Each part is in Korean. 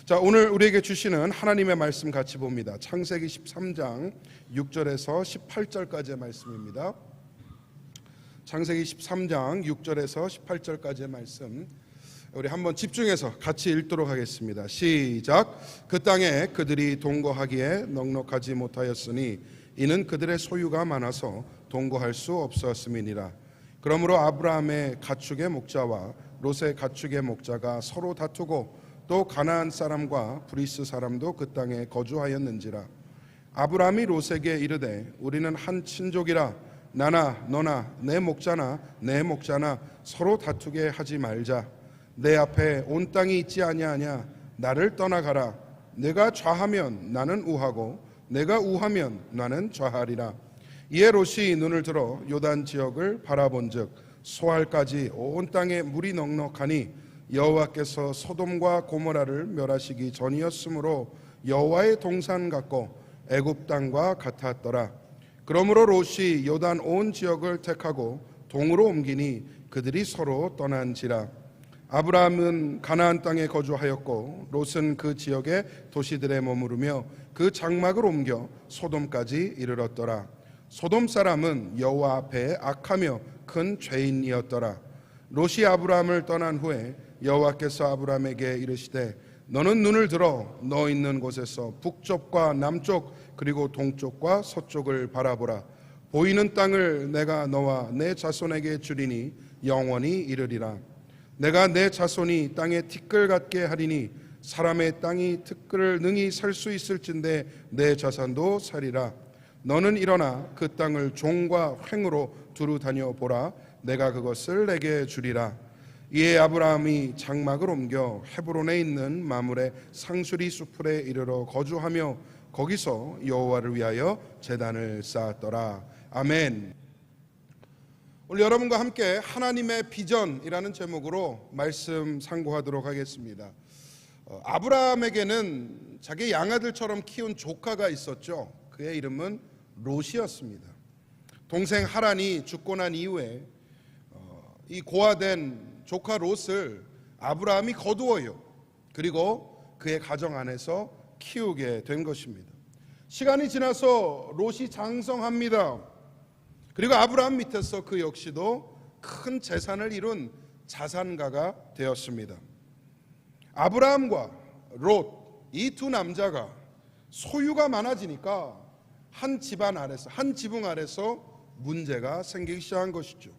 자, 오늘 우리에게 주시는 하나님의 말씀 같이 봅니다. 창세기 13장 6절에서 18절까지의 말씀입니다. 창세기 13장 6절에서 18절까지의 말씀 우리 한번 집중해서 같이 읽도록 하겠습니다. 시작. 그 땅에 그들이 동거하기에 넉넉하지 못하였으니 이는 그들의 소유가 많아서 동거할 수 없었음이니라. 그러므로 아브라함의 가축의 목자와 롯의 가축의 목자가 서로 다투고 또 가나안 사람과 브리스 사람도 그 땅에 거주하였는지라. 아브라함이 롯에게 이르되 우리는 한 친족이라 나나 너나 내 목자나 내 목자나 서로 다투게 하지 말자. 내 앞에 온 땅이 있지 아니하냐. 나를 떠나가라. 내가 좌하면 나는 우하고 내가 우하면 나는 좌하리라. 이에 롯이 눈을 들어 요단 지역을 바라본즉 소알까지 온 땅에 물이 넉넉하니 여호와께서 소돔과 고모라를 멸하시기 전이었으므로 여호와의 동산 같고 애굽 땅과 같았더라. 그러므로 롯이 요단 온 지역을 택하고 동으로 옮기니 그들이 서로 떠난지라. 아브라함은 가나안 땅에 거주하였고 롯은 그 지역의 도시들에 머무르며 그 장막을 옮겨 소돔까지 이르렀더라. 소돔 사람은 여호와 앞에 악하며 큰 죄인이었더라. 롯이 아브라함을 떠난 후에 여호와께서 아브라함에게 이르시되 너는 눈을 들어 너 있는 곳에서 북쪽과 남쪽 그리고 동쪽과 서쪽을 바라보라. 보이는 땅을 내가 너와 내 자손에게 주리니 영원히 이르리라. 내가 내 자손이 땅에 티끌 같게 하리니 사람의 땅이 티끌을 능히 살 수 있을진데 내 자손도 살리라. 너는 일어나 그 땅을 종과 횡으로 두루 다녀보라. 내가 그것을 내게 주리라. 이에 아브라함이 장막을 옮겨 헤브론에 있는 마므레 상수리 수풀에 이르러 거주하며 거기서 여호와를 위하여 제단을 쌓았더라. 아멘. 오늘 여러분과 함께 하나님의 비전이라는 제목으로 말씀 상고하도록 하겠습니다. 아브라함에게는 자기 양아들처럼 키운 조카가 있었죠. 그의 이름은 롯이었습니다. 동생 하란이 죽고 난 이후에 이 고아된 조카 롯을 아브라함이 거두어요. 그리고 그의 가정 안에서 키우게 된 것입니다. 시간이 지나서 롯이 장성합니다. 그리고 아브라함 밑에서 그 역시도 큰 재산을 이룬 자산가가 되었습니다. 아브라함과 롯, 이 두 남자가 소유가 많아지니까 한 집안 아래서, 한 지붕 아래서 문제가 생기기 시작한 것이죠.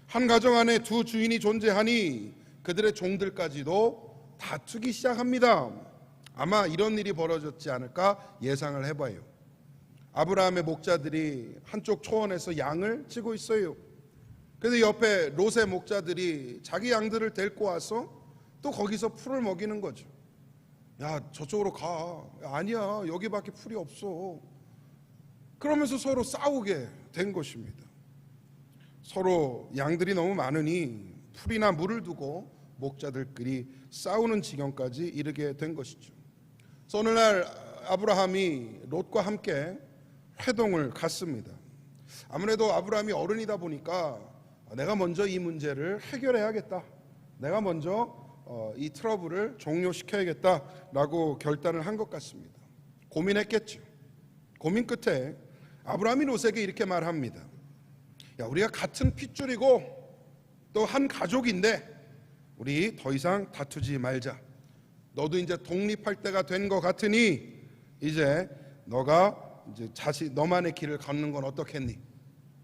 한 가정 안에 두 주인이 존재하니 그들의 종들까지도 다투기 시작합니다. 아마 이런 일이 벌어졌지 않을까 예상을 해봐요. 아브라함의 목자들이 한쪽 초원에서 양을 치고 있어요. 그런데 옆에 롯의 목자들이 자기 양들을 데리고 와서 또 거기서 풀을 먹이는 거죠. 야, 저쪽으로 가. 아니야, 여기밖에 풀이 없어. 그러면서 서로 싸우게 된 것입니다. 서로 양들이 너무 많으니 풀이나 물을 두고 목자들끼리 싸우는 지경까지 이르게 된 것이죠. 그래서 어느 날 아브라함이 롯과 함께 회동을 갔습니다. 아무래도 아브라함이 어른이다 보니까 내가 먼저 이 문제를 해결해야겠다. 내가 먼저 이 트러블을 종료시켜야겠다라고 결단을 한 것 같습니다. 고민했겠죠. 고민 끝에 아브라함이 롯에게 이렇게 말합니다. 야, 우리가 같은 핏줄이고 또 한 가족인데 우리 더 이상 다투지 말자. 너도 이제 독립할 때가 된 것 같으니 이제 너가 이제 너만의 길을 걷는 건 어떻겠니?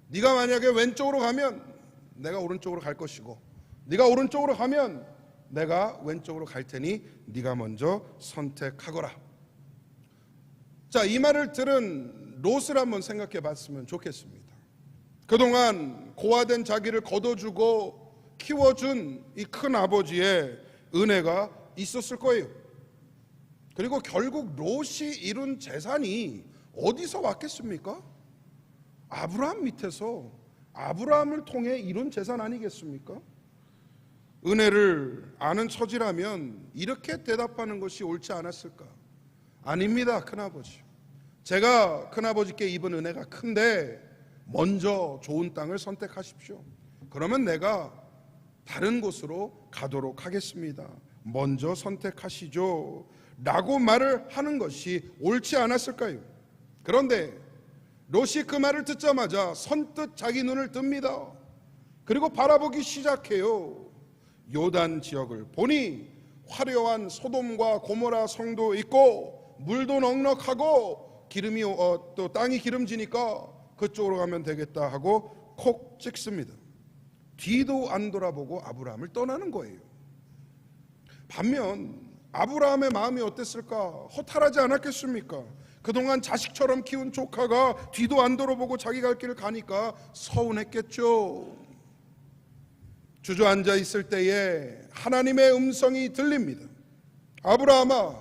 네가 만약에 왼쪽으로 가면 내가 오른쪽으로 갈 것이고 네가 오른쪽으로 가면 내가 왼쪽으로 갈 테니 네가 먼저 선택하거라. 자, 이 말을 들은 롯을 한번 생각해 봤으면 좋겠습니다. 그동안 고아된 자기를 거둬주고 키워준 이 큰 아버지의 은혜가 있었을 거예요. 그리고 결국 롯이 이룬 재산이 어디서 왔겠습니까? 아브라함 밑에서 아브라함을 통해 이룬 재산 아니겠습니까? 은혜를 아는 처지라면 이렇게 대답하는 것이 옳지 않았을까? 아닙니다, 큰아버지. 제가 큰아버지께 입은 은혜가 큰데 먼저 좋은 땅을 선택하십시오. 그러면 내가 다른 곳으로 가도록 하겠습니다. 먼저 선택하시죠 라고 말을 하는 것이 옳지 않았을까요? 그런데 롯이 그 말을 듣자마자 선뜻 자기 눈을 뜹니다. 그리고 바라보기 시작해요. 요단 지역을 보니 화려한 소돔과 고모라 성도 있고 물도 넉넉하고 기름이 또 땅이 기름지니까 그쪽으로 가면 되겠다 하고 콕 찍습니다. 뒤도 안 돌아보고 아브라함을 떠나는 거예요. 반면 아브라함의 마음이 어땠을까? 허탈하지 않았겠습니까? 그동안 자식처럼 키운 조카가 뒤도 안 돌아보고 자기 갈 길을 가니까 서운했겠죠. 주저앉아 있을 때에 하나님의 음성이 들립니다. 아브라함아,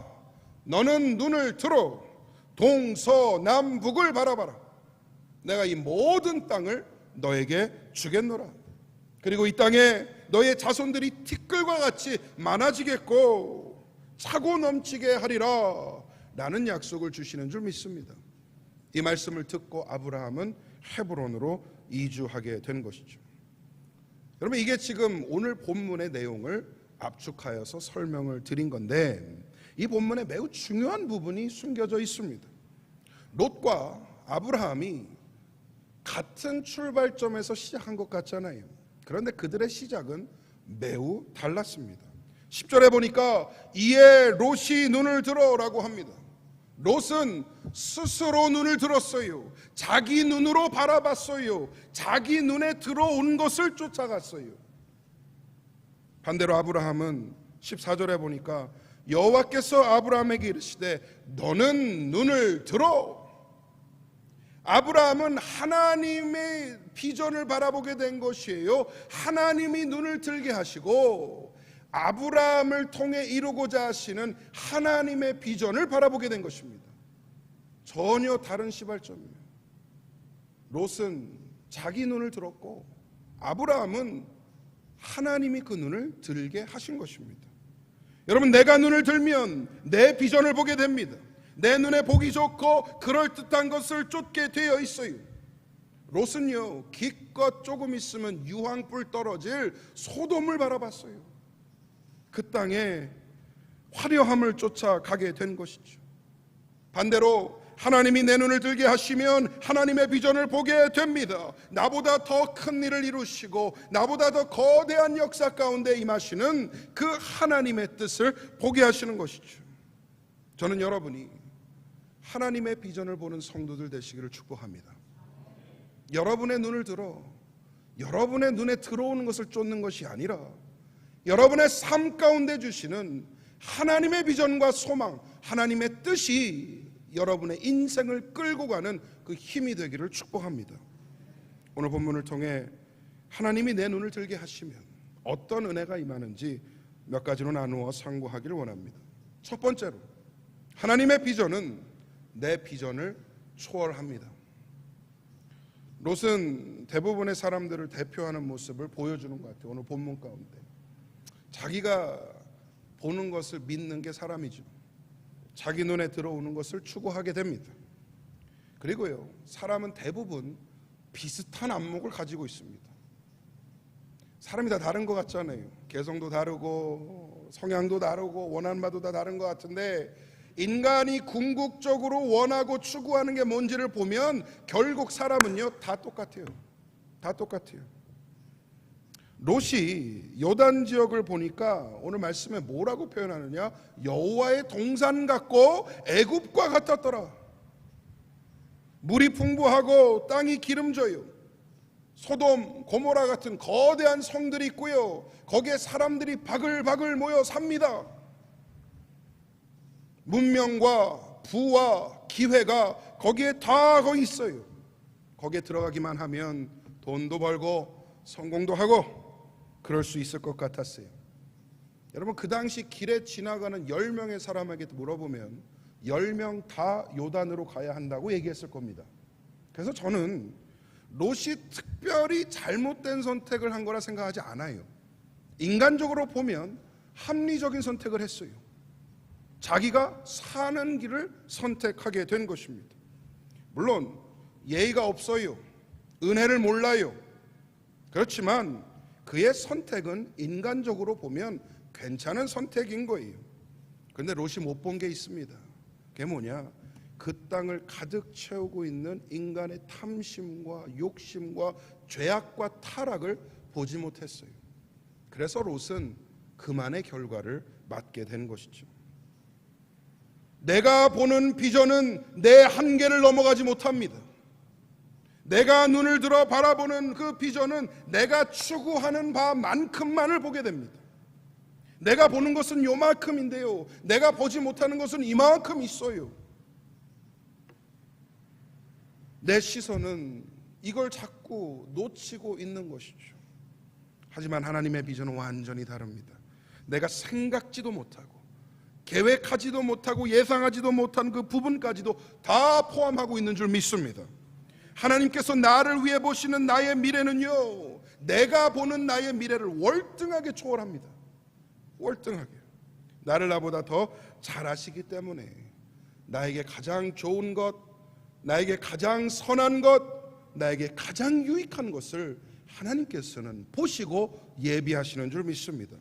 너는 눈을 들어 동서남북을 바라봐라. 내가 이 모든 땅을 너에게 주겠노라. 그리고 이 땅에 너의 자손들이 티끌과 같이 많아지겠고 차고 넘치게 하리라 라는 약속을 주시는 줄 믿습니다. 이 말씀을 듣고 아브라함은 헤브론으로 이주하게 된 것이죠. 여러분, 이게 지금 오늘 본문의 내용을 압축하여서 설명을 드린 건데, 이 본문에 매우 중요한 부분이 숨겨져 있습니다. 롯과 아브라함이 같은 출발점에서 시작한 것 같잖아요. 그런데 그들의 시작은 매우 달랐습니다. 10절에 보니까 이에 롯이 눈을 들어라고 합니다. 롯은 스스로 눈을 들었어요. 자기 눈으로 바라봤어요. 자기 눈에 들어온 것을 쫓아갔어요. 반대로 아브라함은 14절에 보니까 여호와께서 아브라함에게 이르시되 너는 눈을 들어. 아브라함은 하나님의 비전을 바라보게 된 것이에요. 하나님이 눈을 들게 하시고 아브라함을 통해 이루고자 하시는 하나님의 비전을 바라보게 된 것입니다. 전혀 다른 시발점이에요. 롯은 자기 눈을 들었고 아브라함은 하나님이 그 눈을 들게 하신 것입니다. 여러분, 내가 눈을 들면 내 비전을 보게 됩니다. 내 눈에 보기 좋고 그럴듯한 것을 쫓게 되어 있어요. 롯은요, 기껏 조금 있으면 유황불 떨어질 소돔을 바라봤어요. 그 땅에 화려함을 쫓아가게 된 것이죠. 반대로 하나님이 내 눈을 들게 하시면 하나님의 비전을 보게 됩니다. 나보다 더 큰 일을 이루시고 나보다 더 거대한 역사 가운데 임하시는 그 하나님의 뜻을 보게 하시는 것이죠. 저는 여러분이 하나님의 비전을 보는 성도들 되시기를 축복합니다. 여러분의 눈을 들어 여러분의 눈에 들어오는 것을 쫓는 것이 아니라 여러분의 삶 가운데 주시는 하나님의 비전과 소망, 하나님의 뜻이 여러분의 인생을 끌고 가는 그 힘이 되기를 축복합니다. 오늘 본문을 통해 하나님이 내 눈을 들게 하시면 어떤 은혜가 임하는지 몇 가지로 나누어 상고하기를 원합니다. 첫 번째로, 하나님의 비전은 내 비전을 초월합니다. 롯은 대부분의 사람들을 대표하는 모습을 보여주는 것 같아요. 오늘 본문 가운데 자기가 보는 것을 믿는 게 사람이죠. 자기 눈에 들어오는 것을 추구하게 됩니다. 그리고요, 사람은 대부분 비슷한 안목을 가지고 있습니다. 사람이 다 다른 것 같잖아요. 개성도 다르고 성향도 다르고 원하는 바도 다 다른 것 같은데 인간이 궁극적으로 원하고 추구하는 게 뭔지를 보면 결국 사람은요 다 똑같아요. 다 똑같아요. 롯이 요단 지역을 보니까 오늘 말씀에 뭐라고 표현하느냐? 여호와의 동산 같고 애굽과 같았더라. 물이 풍부하고 땅이 기름져요. 소돔, 고모라 같은 거대한 성들이 있고요. 거기에 사람들이 바글바글 모여 삽니다. 문명과 부와 기회가 거기에 다 거기 있어요. 거기에 들어가기만 하면 돈도 벌고 성공도 하고 그럴 수 있을 것 같았어요. 여러분, 그 당시 길에 지나가는 10명의 사람에게 물어보면 10명 다 요단으로 가야 한다고 얘기했을 겁니다. 그래서 저는 롯이 특별히 잘못된 선택을 한 거라 생각하지 않아요. 인간적으로 보면 합리적인 선택을 했어요. 자기가 사는 길을 선택하게 된 것입니다. 물론 예의가 없어요. 은혜를 몰라요. 그렇지만 그의 선택은 인간적으로 보면 괜찮은 선택인 거예요. 그런데 롯이 못 본 게 있습니다. 그게 뭐냐? 그 땅을 가득 채우고 있는 인간의 탐심과 욕심과 죄악과 타락을 보지 못했어요. 그래서 롯은 그만의 결과를 맞게 된 것이죠. 내가 보는 비전은 내 한계를 넘어가지 못합니다. 내가 눈을 들어 바라보는 그 비전은 내가 추구하는 바만큼만을 보게 됩니다. 내가 보는 것은 요만큼인데요, 내가 보지 못하는 것은 이만큼 있어요. 내 시선은 이걸 자꾸 놓치고 있는 것이죠. 하지만 하나님의 비전은 완전히 다릅니다. 내가 생각지도 못하고 계획하지도 못하고 예상하지도 못한 그 부분까지도 다 포함하고 있는 줄 믿습니다. 하나님께서 나를 위해 보시는 나의 미래는요, 내가 보는 나의 미래를 월등하게 초월합니다. 월등하게. 나를 나보다 더 잘 아시기 때문에 나에게 가장 좋은 것, 나에게 가장 선한 것, 나에게 가장 유익한 것을 하나님께서는 보시고 예비하시는 줄 믿습니다.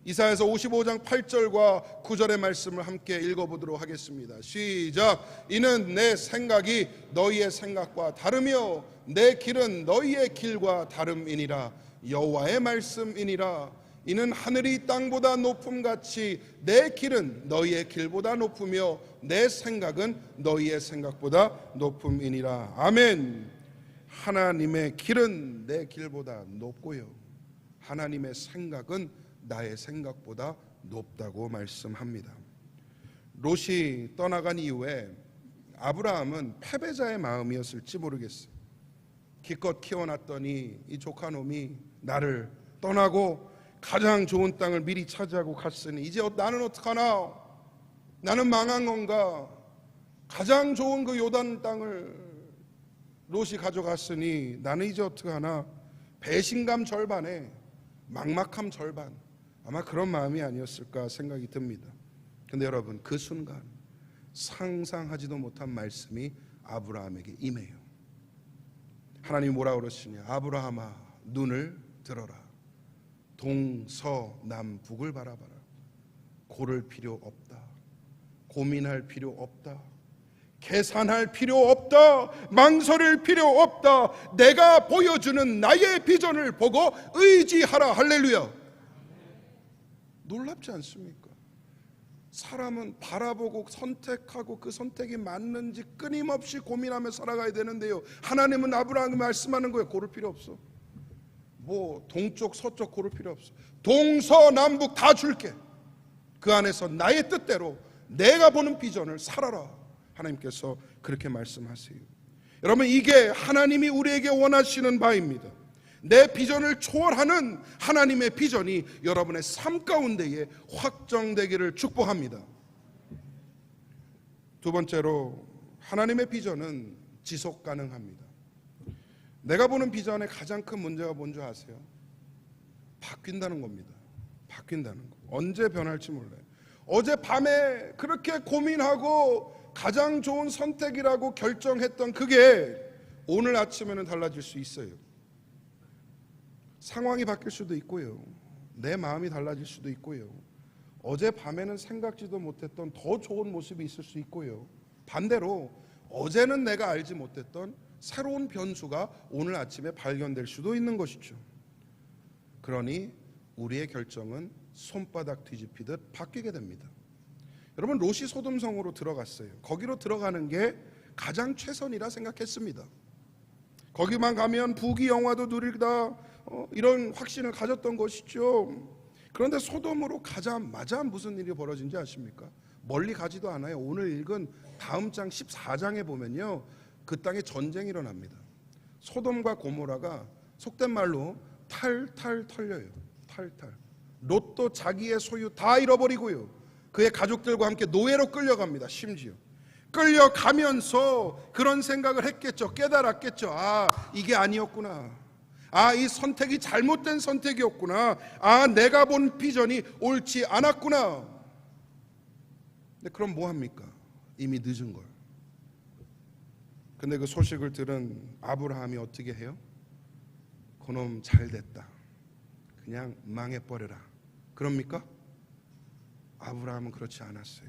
이사야서 55장 8절과 9절의 말씀을 함께 읽어보도록 하겠습니다. 시작. 이는 내 생각이 너희의 생각과 다르며 내 길은 너희의 길과 다름이니라. 여호와의 말씀이니라. 이는 하늘이 땅보다 높음같이 내 길은 너희의 길보다 높으며 내 생각은 너희의 생각보다 높음이니라. 아멘. 하나님의 길은 내 길보다 높고요, 하나님의 생각은 나의 생각보다 높다고 말씀합니다. 롯이 떠나간 이후에 아브라함은 패배자의 마음이었을지 모르겠어요. 기껏 키워놨더니 이 조카놈이 나를 떠나고 가장 좋은 땅을 미리 차지하고 갔으니 이제 나는 어떡하나? 나는 망한 건가? 가장 좋은 그 요단 땅을 롯이 가져갔으니 나는 이제 어떡하나? 배신감 절반에 막막함 절반, 아마 그런 마음이 아니었을까 생각이 듭니다. 근데 여러분, 그 순간 상상하지도 못한 말씀이 아브라함에게 임해요. 하나님이 뭐라 그러시냐? 아브라함아, 눈을 들어라. 동서남북을 바라봐라. 고를 필요 없다. 고민할 필요 없다. 계산할 필요 없다. 망설일 필요 없다. 내가 보여주는 나의 비전을 보고 의지하라. 할렐루야. 놀랍지 않습니까? 사람은 바라보고 선택하고 그 선택이 맞는지 끊임없이 고민하며 살아가야 되는데요, 하나님은 아브라함이 말씀하는 거예요. 고를 필요 없어. 뭐 동쪽 서쪽 고를 필요 없어. 동서남북 다 줄게. 그 안에서 나의 뜻대로 내가 보는 비전을 살아라. 하나님께서 그렇게 말씀하세요. 여러분, 이게 하나님이 우리에게 원하시는 바입니다. 내 비전을 초월하는 하나님의 비전이 여러분의 삶 가운데에 확정되기를 축복합니다. 두 번째로, 하나님의 비전은 지속 가능합니다. 내가 보는 비전의 가장 큰 문제가 뭔지 아세요? 바뀐다는 겁니다. 바뀐다는 거. 언제 변할지 몰라요. 어젯밤에 그렇게 고민하고 가장 좋은 선택이라고 결정했던 그게 오늘 아침에는 달라질 수 있어요. 상황이 바뀔 수도 있고요, 내 마음이 달라질 수도 있고요, 어젯밤에는 생각지도 못했던 더 좋은 모습이 있을 수 있고요, 반대로 어제는 내가 알지 못했던 새로운 변수가 오늘 아침에 발견될 수도 있는 것이죠. 그러니 우리의 결정은 손바닥 뒤집히듯 바뀌게 됩니다. 여러분, 롯이 소돔성으로 들어갔어요. 거기로 들어가는 게 가장 최선이라 생각했습니다. 거기만 가면 부귀 영화도 누리다, 이런 확신을 가졌던 것이죠. 그런데 소돔으로 가자마자 무슨 일이 벌어진지 아십니까? 멀리 가지도 않아요. 오늘 읽은 다음 장 14장에 보면요, 그 땅에 전쟁이 일어납니다. 소돔과 고모라가 속된 말로 탈탈 털려요. 탈탈. 롯도 자기의 소유 다 잃어버리고요, 그의 가족들과 함께 노예로 끌려갑니다. 심지어 끌려가면서 그런 생각을 했겠죠. 깨달았겠죠. 아, 이게 아니었구나. 아, 이 선택이 잘못된 선택이었구나. 아, 내가 본 비전이 옳지 않았구나. 근데 그럼 뭐 합니까? 이미 늦은 걸. 근데 그 소식을 들은 아브라함이 어떻게 해요? 그놈 잘 됐다, 그냥 망해버려라. 그럽니까? 아브라함은 그렇지 않았어요.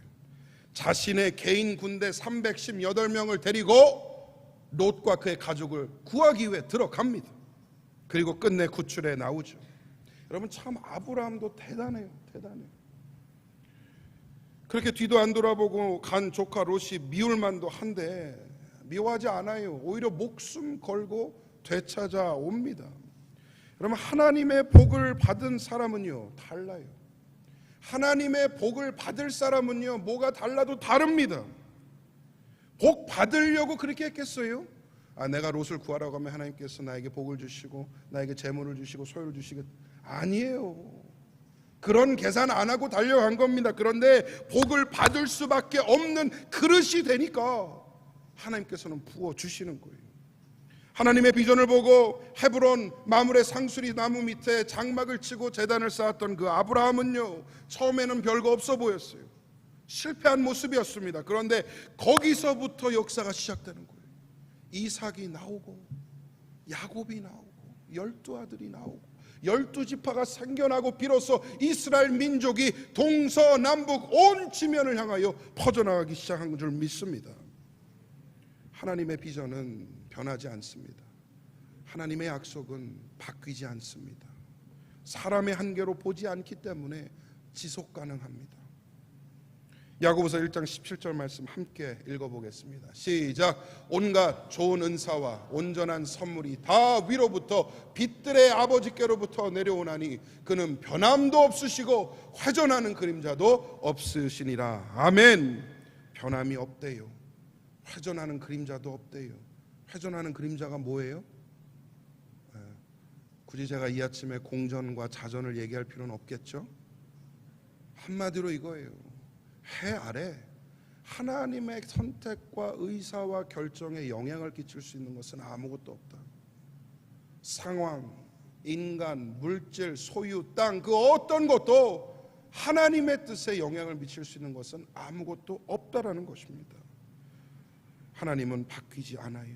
자신의 개인 군대 318명을 데리고 롯과 그의 가족을 구하기 위해 들어갑니다. 그리고 끝내 구출해 나오죠. 여러분, 참 아브라함도 대단해요. 대단해요. 그렇게 뒤도 안 돌아보고 간 조카 롯이 미울만도 한데 미워하지 않아요. 오히려 목숨 걸고 되찾아옵니다. 여러분, 하나님의 복을 받은 사람은요 달라요. 하나님의 복을 받을 사람은요 뭐가 달라도 다릅니다. 복 받으려고 그렇게 했겠어요? 내가 롯을 구하라고 하면 하나님께서 나에게 복을 주시고 나에게 재물을 주시고 소유를 주시겠? 아니에요. 그런 계산 안 하고 달려간 겁니다. 그런데 복을 받을 수밖에 없는 그릇이 되니까 하나님께서는 부어 주시는 거예요. 하나님의 비전을 보고 헤브론 마므레 상수리 나무 밑에 장막을 치고 제단을 쌓았던 그 아브라함은요 처음에는 별거 없어 보였어요. 실패한 모습이었습니다. 그런데 거기서부터 역사가 시작되는 거예요. 이삭이 나오고 야곱이 나오고 12아들이 나오고 12지파가 생겨나고 비로소 이스라엘 민족이 동서남북 온 지면을 향하여 퍼져나가기 시작한 줄 믿습니다. 하나님의 비전은 변하지 않습니다. 하나님의 약속은 바뀌지 않습니다. 사람의 한계로 보지 않기 때문에 지속 가능합니다. 야고보서 1장 17절 말씀 함께 읽어보겠습니다. 시작. 온갖 좋은 은사와 온전한 선물이 다 위로부터 빛들의 아버지께로부터 내려오나니 그는 변함도 없으시고 회전하는 그림자도 없으시니라. 아멘. 변함이 없대요. 회전하는 그림자도 없대요. 회전하는 그림자가 뭐예요? 굳이 제가 이 아침에 공전과 자전을 얘기할 필요는 없겠죠? 한마디로 이거예요. 해 아래 하나님의 선택과 의사와 결정에 영향을 끼칠 수 있는 것은 아무것도 없다. 상황, 인간, 물질, 소유, 땅, 그 어떤 것도 하나님의 뜻에 영향을 미칠 수 있는 것은 아무것도 없다라는 것입니다. 하나님은 바뀌지 않아요.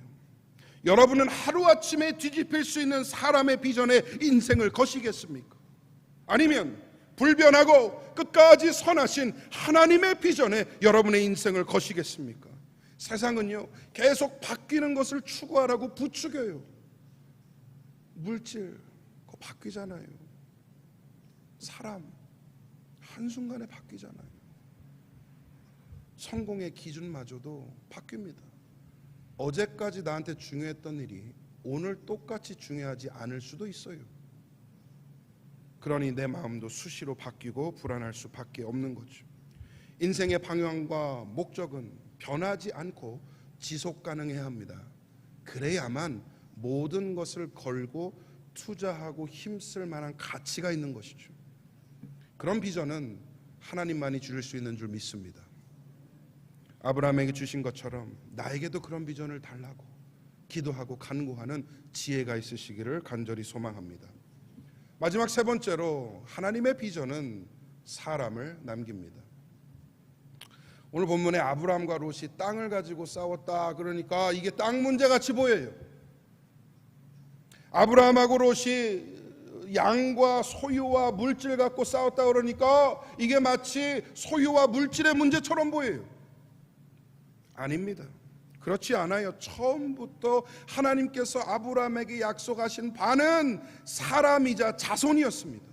여러분은 하루아침에 뒤집힐 수 있는 사람의 비전에 인생을 거시겠습니까? 아니면 불변하고 끝까지 선하신 하나님의 비전에 여러분의 인생을 거시겠습니까? 세상은요 계속 바뀌는 것을 추구하라고 부추겨요. 물질 그거 바뀌잖아요. 사람 한순간에 바뀌잖아요. 성공의 기준마저도 바뀝니다. 어제까지 나한테 중요했던 일이 오늘 똑같이 중요하지 않을 수도 있어요. 그러니 내 마음도 수시로 바뀌고 불안할 수밖에 없는 거죠. 인생의 방향과 목적은 변하지 않고 지속 가능해야 합니다. 그래야만 모든 것을 걸고 투자하고 힘쓸 만한 가치가 있는 것이죠. 그런 비전은 하나님만이 주실 수 있는 줄 믿습니다. 아브라함에게 주신 것처럼 나에게도 그런 비전을 달라고 기도하고 간구하는 지혜가 있으시기를 간절히 소망합니다. 마지막 세 번째로 하나님의 비전은 사람을 남깁니다. 오늘 본문에 아브라함과 롯이 땅을 가지고 싸웠다 그러니까 이게 땅 문제 같이 보여요. 아브라함하고 롯이 양과 소유와 물질 갖고 싸웠다 그러니까 이게 마치 소유와 물질의 문제처럼 보여요. 아닙니다. 그렇지 않아요. 처음부터 하나님께서 아브라함에게 약속하신 바는 사람이자 자손이었습니다.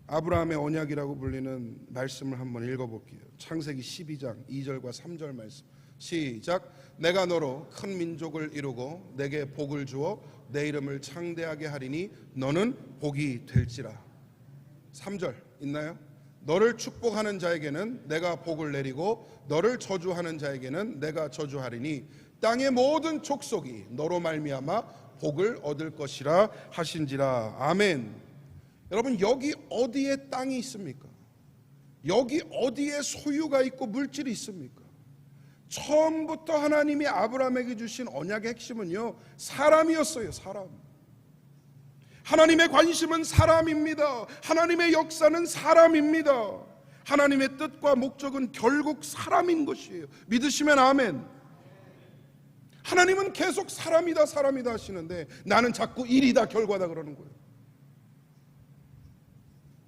아브라함의 언약이라고 불리는 말씀을 한번 읽어볼게요. 창세기 12장 2절과 3절 말씀 시작. 내가 너로 큰 민족을 이루고 내게 복을 주어 내 이름을 창대하게 하리니 너는 복이 될지라. 3절 있나요? 너를 축복하는 자에게는 내가 복을 내리고 너를 저주하는 자에게는 내가 저주하리니 땅의 모든 족속이 너로 말미암아 복을 얻을 것이라 하신지라. 아멘. 여러분, 여기 어디에 땅이 있습니까? 여기 어디에 소유가 있고 물질이 있습니까? 처음부터 하나님이 아브라함에게 주신 언약의 핵심은요 사람이었어요. 사람. 하나님의 관심은 사람입니다. 하나님의 역사는 사람입니다. 하나님의 뜻과 목적은 결국 사람인 것이에요. 믿으시면 아멘. 하나님은 계속 사람이다 사람이다 하시는데 나는 자꾸 일이다 결과다 그러는 거예요.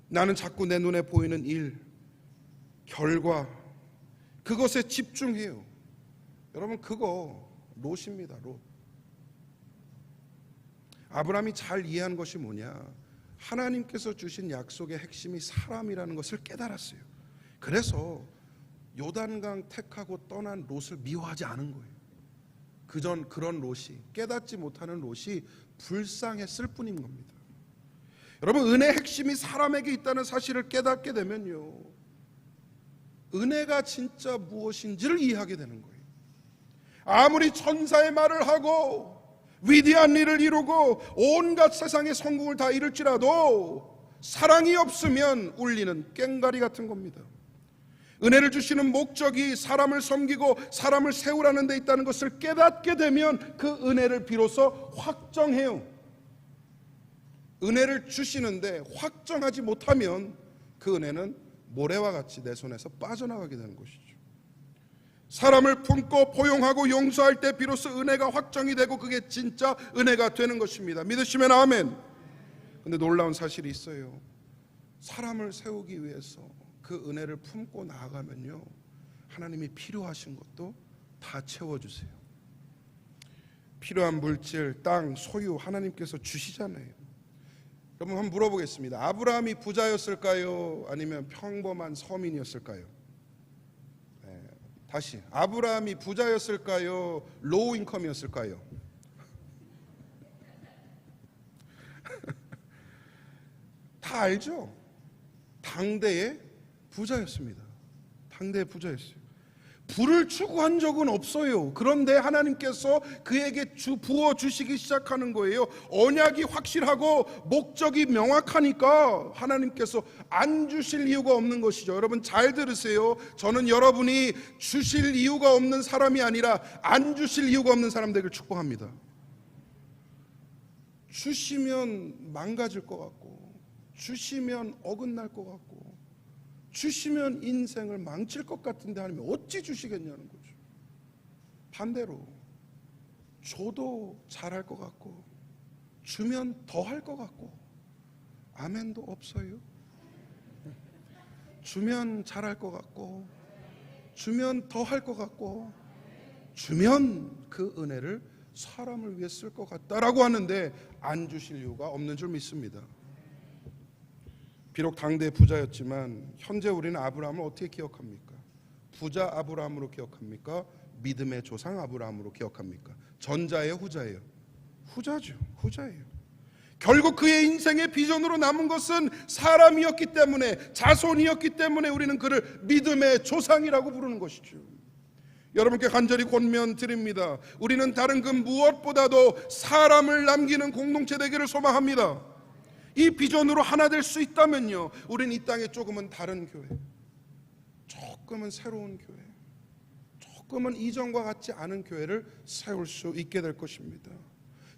나는 자꾸 내 눈에 보이는 일, 결과, 그것에 집중해요. 여러분, 그거 롯입니다. 롯. 아브라함이 잘 이해한 것이 뭐냐, 하나님께서 주신 약속의 핵심이 사람이라는 것을 깨달았어요. 그래서 요단강 택하고 떠난 롯을 미워하지 않은 거예요. 그전 그런 롯이, 깨닫지 못하는 롯이 불쌍했을 뿐인 겁니다. 여러분, 은혜의 핵심이 사람에게 있다는 사실을 깨닫게 되면요, 은혜가 진짜 무엇인지를 이해하게 되는 거예요. 아무리 천사의 말을 하고 위대한 일을 이루고 온갖 세상의 성공을 다 이룰지라도 사랑이 없으면 울리는 꽹과리 같은 겁니다. 은혜를 주시는 목적이 사람을 섬기고 사람을 세우라는 데 있다는 것을 깨닫게 되면 그 은혜를 비로소 확정해요. 은혜를 주시는데 확정하지 못하면 그 은혜는 모래와 같이 내 손에서 빠져나가게 되는 것이죠. 사람을 품고 포용하고 용서할 때 비로소 은혜가 확정이 되고 그게 진짜 은혜가 되는 것입니다. 믿으시면 아멘. 근데 놀라운 사실이 있어요. 사람을 세우기 위해서 그 은혜를 품고 나아가면요, 하나님이 필요하신 것도 다 채워주세요. 필요한 물질, 땅, 소유 하나님께서 주시잖아요. 여러분, 한번 물어보겠습니다. 아브라함이 부자였을까요? 아니면 평범한 서민이었을까요? 다시, 아브라함이 부자였을까요? 로우 인컴이었을까요? 다 알죠? 당대의 부자였습니다. 당대의 부자였어요. 부를 추구한 적은 없어요. 그런데 하나님께서 그에게 부어주시기 시작하는 거예요. 언약이 확실하고 목적이 명확하니까 하나님께서 안 주실 이유가 없는 것이죠. 여러분, 잘 들으세요. 저는 여러분이 주실 이유가 없는 사람이 아니라 안 주실 이유가 없는 사람 되길 축복합니다. 주시면 망가질 것 같고, 주시면 어긋날 것 같고, 주시면 인생을 망칠 것 같은데 하나님이 어찌 주시겠냐는 거죠. 반대로 줘도 잘할 것 같고, 주면 더 할 것 같고, 아멘도 없어요. 주면 잘할 것 같고, 주면 더 할 것 같고, 주면 그 은혜를 사람을 위해 쓸 것 같다라고 하는데 안 주실 이유가 없는 줄 믿습니다. 비록 당대 부자였지만 현재 우리는 아브라함을 어떻게 기억합니까? 부자 아브라함으로 기억합니까? 믿음의 조상 아브라함으로 기억합니까? 전자예요, 후자예요? 후자죠. 후자예요. 결국 그의 인생의 비전으로 남은 것은 사람이었기 때문에, 자손이었기 때문에 우리는 그를 믿음의 조상이라고 부르는 것이죠. 여러분께 간절히 권면 드립니다. 우리는 다른 그 무엇보다도 사람을 남기는 공동체 되기를 소망합니다. 이 비전으로 하나 될 수 있다면요, 우리는 이 땅에 조금은 다른 교회, 조금은 새로운 교회, 조금은 이전과 같지 않은 교회를 세울 수 있게 될 것입니다.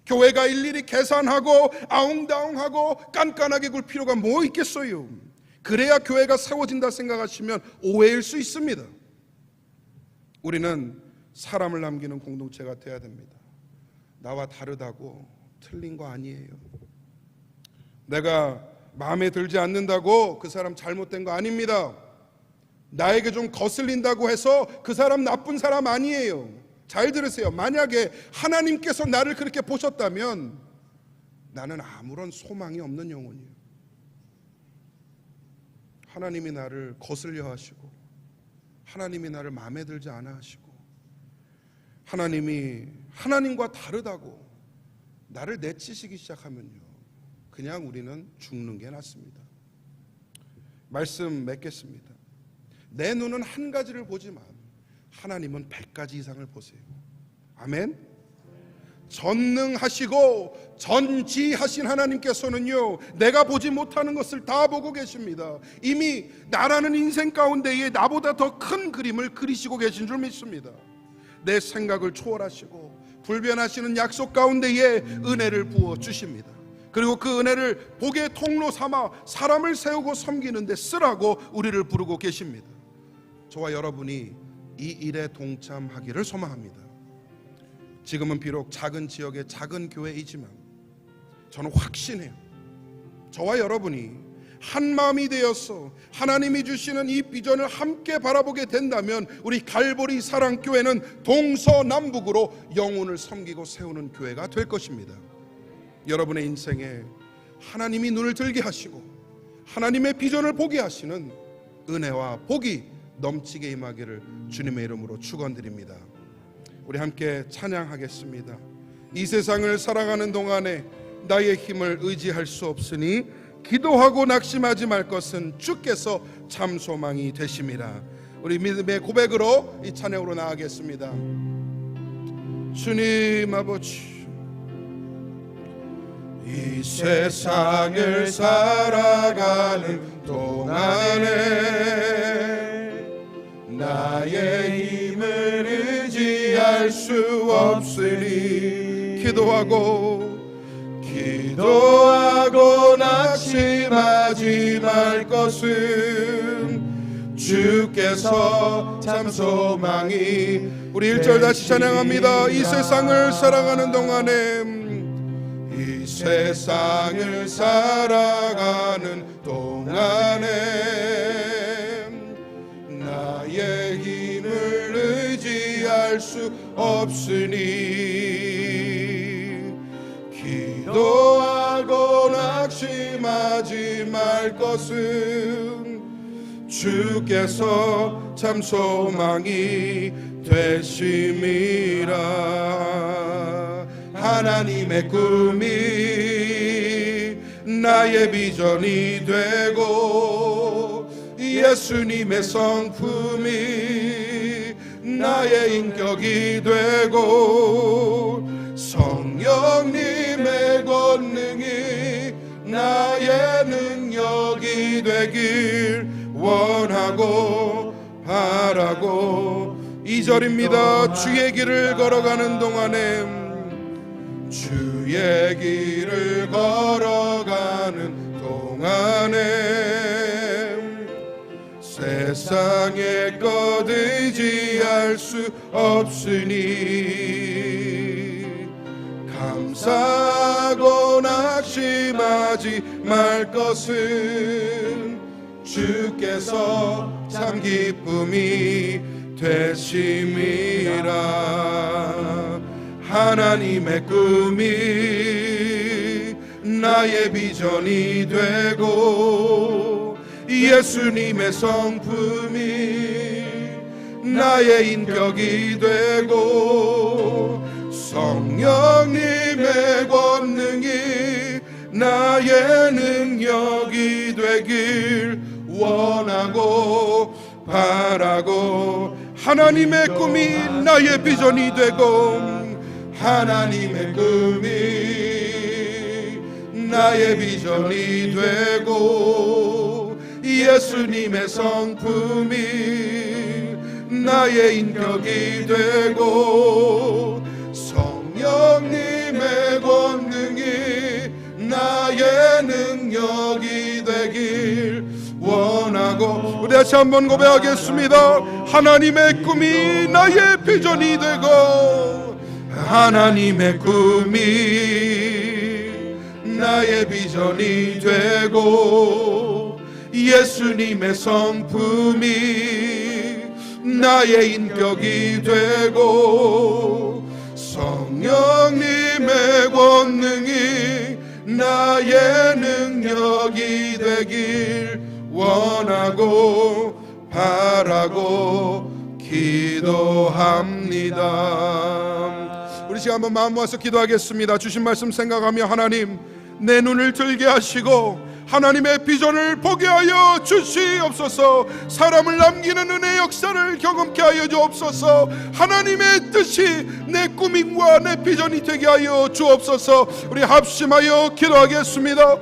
교회가 일일이 계산하고 아웅다웅하고 깐깐하게 굴 필요가 뭐 있겠어요. 그래야 교회가 세워진다 생각하시면 오해일 수 있습니다. 우리는 사람을 남기는 공동체가 되어야 됩니다. 나와 다르다고 틀린 거 아니에요. 내가 마음에 들지 않는다고 그 사람 잘못된 거 아닙니다. 나에게 좀 거슬린다고 해서 그 사람 나쁜 사람 아니에요. 잘 들으세요. 만약에 하나님께서 나를 그렇게 보셨다면 나는 아무런 소망이 없는 영혼이에요. 하나님이 나를 거슬려 하시고, 하나님이 나를 마음에 들지 않아 하시고, 하나님이 하나님과 다르다고 나를 내치시기 시작하면요, 그냥 우리는 죽는 게 낫습니다. 말씀 맺겠습니다. 내 눈은 한 가지를 보지만 하나님은 100가지 이상을 보세요. 아멘. 전능하시고 전지하신 하나님께서는요, 내가 보지 못하는 것을 다 보고 계십니다. 이미 나라는 인생 가운데에 나보다 더 큰 그림을 그리시고 계신 줄 믿습니다. 내 생각을 초월하시고 불변하시는 약속 가운데에 은혜를 부어 주십니다. 그리고 그 은혜를 복의 통로 삼아 사람을 세우고 섬기는 데 쓰라고 우리를 부르고 계십니다. 저와 여러분이 이 일에 동참하기를 소망합니다. 지금은 비록 작은 지역의 작은 교회이지만 저는 확신해요. 저와 여러분이 한 마음이 되어서 하나님이 주시는 이 비전을 함께 바라보게 된다면 우리 갈보리 사랑교회는 동서남북으로 영혼을 섬기고 세우는 교회가 될 것입니다. 여러분의 인생에 하나님이 눈을 들게 하시고 하나님의 비전을 보게 하시는 은혜와 복이 넘치게 임하기를 주님의 이름으로 축원드립니다. 우리 함께 찬양하겠습니다. 이 세상을 살아가는 동안에 나의 힘을 의지할 수 없으니 기도하고 낙심하지 말 것은 주께서 참 소망이 되심이라. 우리 믿음의 고백으로 이 찬양으로 나아가겠습니다. 주님 아버지, 이 세상을 살아가는 동안에 나의 힘을 의지할 수 없으니 기도하고 낙심하지 말 것은 주께서 참 소망이. 우리 1절 다시 찬양합니다. 이 세상을 살아가는 동안에 이 세상을 살아가는 동안에 나의 힘을 의지할 수 없으니 기도하고 낙심하지 말 것은 주께서 참 소망이 되심이라. 하나님의 꿈이 나의 비전이 되고 예수님의 성품이 나의 인격이 되고 성령님의 권능이 나의 능력이 되길 원하고 바라고. 2절입니다. 주의 길을 걸어가는 동안에 주의 길을 걸어가는 동안에 세상의 것 의지할 수 없으니 감사하고 낙심하지 말 것은 주께서 참 기쁨이 되심이라. 하나님의 꿈이 나의 비전이 되고 예수님의 성품이 나의 인격이 되고 성령님의 권능이 나의 능력이 되길 원하고 바라고. 하나님의 꿈이 나의 비전이 되고 하나님의 꿈이 나의 비전이 되고 예수님의 성품이 나의 인격이 되고 성령님의 권능이 나의 능력이 되길 원하고. 우리 다시 한번 고백하겠습니다. 하나님의 꿈이 나의 비전이 되고 하나님의 꿈이 나의 비전이 되고 예수님의 성품이 나의 인격이 되고 성령님의 권능이 나의 능력이 되길 원하고 바라고 기도합니다. 우리 지금 한번 마음 모아서 기도하겠습니다. 주신 말씀 생각하며 하나님, 내 눈을 들게 하시고 하나님의 비전을 보게 하여 주시옵소서. 사람을 남기는 은혜의 역사를 경험케 하여 주옵소서. 하나님의 뜻이 내 꿈과 내 비전이 되게 하여 주옵소서. 우리 합심하여 기도하겠습니다.